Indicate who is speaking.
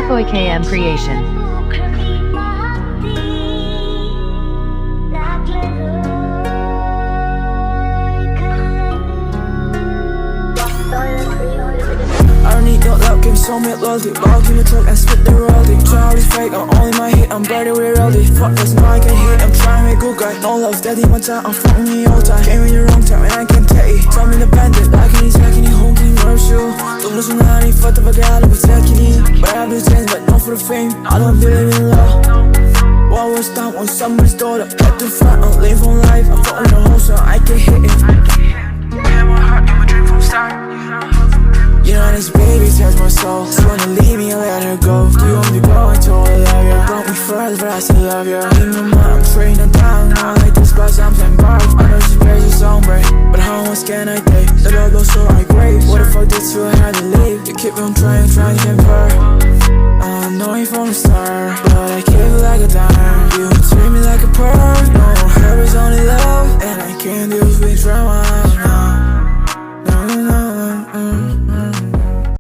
Speaker 1: KM Creation.
Speaker 2: I don't need no love, give me so much loyalty. Ball, give me talk and spit the royalty. Try is fake, I'm only my hit, I'm better with it royalty. Fuck this mic, I hit, I'm trying to be a good guy. No love, steady my time, I'm fucking me all time. Came in the wrong time and I can't take it. Tell me the bandit, like any second, home can rush you. Don't listen to any fucked up, I gotta protect you. But I do things, but not for the fame. I don't believe in love. What was done when somebody's daughter had to fight and live on life. I'm fucking the whole so I can hit it. Yeah, my heart, you're my dream from start. You know this baby touch my soul. She wanna leave me and let her go. You want me to go until I love you. Brought me further but I still love you. In my mind I'm trading her down. Now I like this but sometimes barf. I know she's crazy so brave, but how much can I take? The love goes so I grave. What the fuck did you have to leave? You keep on trying to get her. I know you from the start, but I keep it like a dime. You treat me like a pearl.